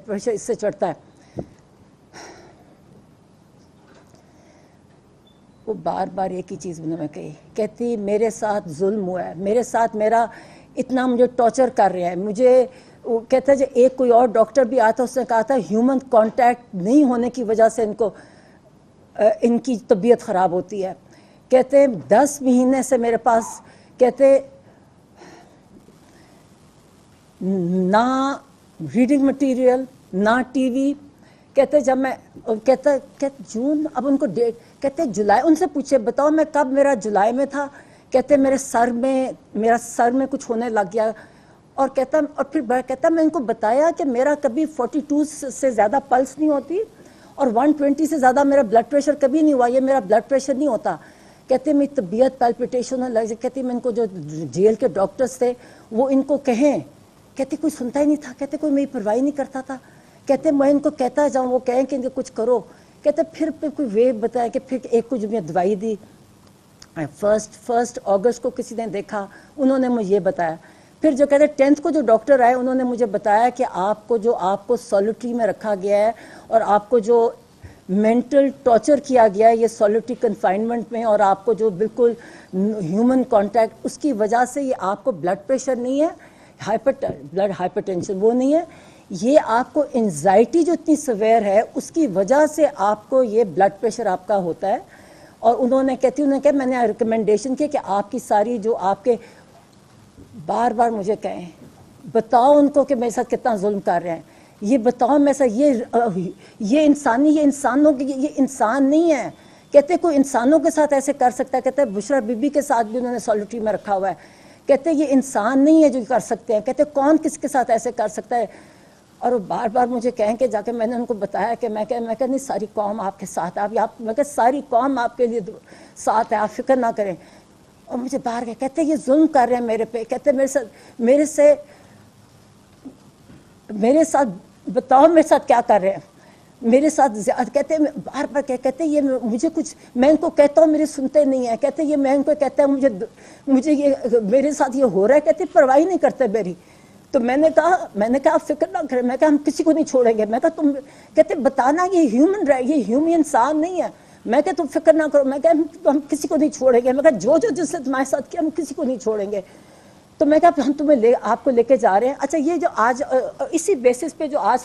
Pressure اس سے چڑھتا ہے. وہ بار بار ایک ہی چیز انہوں نے کہی, کہتی میرے ساتھ ظلم ہوا ہے, میرے ساتھ میرا اتنا مجھے ٹارچر کر رہا ہے. مجھے وہ کہتا ہے جو ایک کوئی اور ڈاکٹر بھی آتا اس نے کہا تھا ہیومن کانٹیکٹ نہیں ہونے کی وجہ سے ان کی طبیعت خراب ہوتی ہے. کہتے 10 مہینے سے میرے پاس کہتے نہ ریڈنگ مٹیریل نہ ٹی وی. کہتے جب میں کہتے جون اب ان کو ڈیٹ کہتے جولائی, ان سے پوچھے بتاؤ میں کب, میرا جولائی میں تھا. کہتے میرا سر میں کچھ ہونے لگ گیا. اور پھر کہتا میں ان کو بتایا کہ میرا کبھی 42 سے زیادہ پلس نہیں ہوتی اور 120 سے زیادہ میرا بلڈ پریشر کبھی نہیں ہوا, یہ میرا بلڈ پریشر نہیں ہوتا. کہتے میری طبیعت پیلپیٹیشن ہونے لگ جائے. کہتی میں ان کو جو جیل کے ڈاکٹرز تھے وہ ان کو کہیں, کہتے کوئی سنتا ہی نہیں تھا. کہتے کوئی میری پرواہ نہیں کرتا تھا. کہتے میں ان کو کہتا جاؤں وہ کہیں کہ کچھ کرو. کہتے پھر کوئی وے بتایا کہ پھر ایک کو جو میں دوائی دی 1 اگست کو کسی نے دیکھا, انہوں نے مجھے یہ بتایا. پھر جو کہتے 10th کو جو ڈاکٹر آئے انہوں نے مجھے بتایا کہ آپ کو سولیٹری میں رکھا گیا ہے اور آپ کو جو مینٹل ٹارچر کیا گیا ہے یہ سولیٹری کنفائنمنٹ میں, اور آپ کو جو بالکل ہیومن کانٹیکٹ اس کی وجہ سے یہ آپ کو بلڈ پریشر نہیں ہے, بلڈ ہائپر ٹینشن وہ نہیں ہے, یہ آپ کو انزائٹی جو اتنی سویر ہے اس کی وجہ سے آپ کو یہ بلڈ پریشر آپ کا ہوتا ہے. اور انہوں نے کہا میں نے ریکمنڈیشن کی کہ آپ کی ساری جو آپ کے بار بار مجھے کہیں بتاؤ ان کو کہ میرے ساتھ کتنا ظلم کر رہے ہیں, یہ بتاؤ میرے ساتھ یہ انسانوں کی یہ انسان نہیں ہے. کہتے کوئی انسانوں کے ساتھ ایسے کر سکتا ہے. کہتے بشرا بی بی کے ساتھ بھی انہوں نے سولیٹری میں رکھا ہوا ہے. کہتے یہ انسان نہیں ہے جو کر سکتے ہیں. کہتے کون کس کے ساتھ ایسے کر سکتا ہے. اور وہ بار بار مجھے کہیں کہ جا کے میں نے ان کو بتایا کہ میں کہ نہیں ساری قوم آپ کے ساتھ ہے, میں کہ ساری قوم آپ کے لیے ساتھ ہے, آپ فکر نہ کریں. اور مجھے باہر گئے کہتے یہ ظلم کر رہے ہیں میرے پہ. کہتے میرے ساتھ بتاؤ میرے ساتھ کیا کر رہے ہیں میرے ساتھ. کہتے بار بار کہتے یہ مجھے کچھ میں ان کو کہتا ہوں میرے سنتے نہیں ہیں. کہتے یہ میں ان کو کہتا ہے مجھے یہ میرے ساتھ یہ ہو رہا ہے. کہتے پرواہ نہیں کرتے میری. تو میں نے کہا آپ فکر نہ کریں. میں کہا ہم کسی کو نہیں چھوڑیں گے. میں کہا تم کہتے بتانا یہ ہیومن انسان نہیں ہے. میں کہ تم فکر نہ کرو. میں کہا ہم کسی کو نہیں چھوڑیں گے. میں کہا جو جس نے تمہارے ساتھ کیا ہم کسی کو نہیں چھوڑیں گے. تو میں کہا ہم آپ کو لے کے جا رہے ہیں. اچھا یہ جو آج اسی بیسس پہ جو آج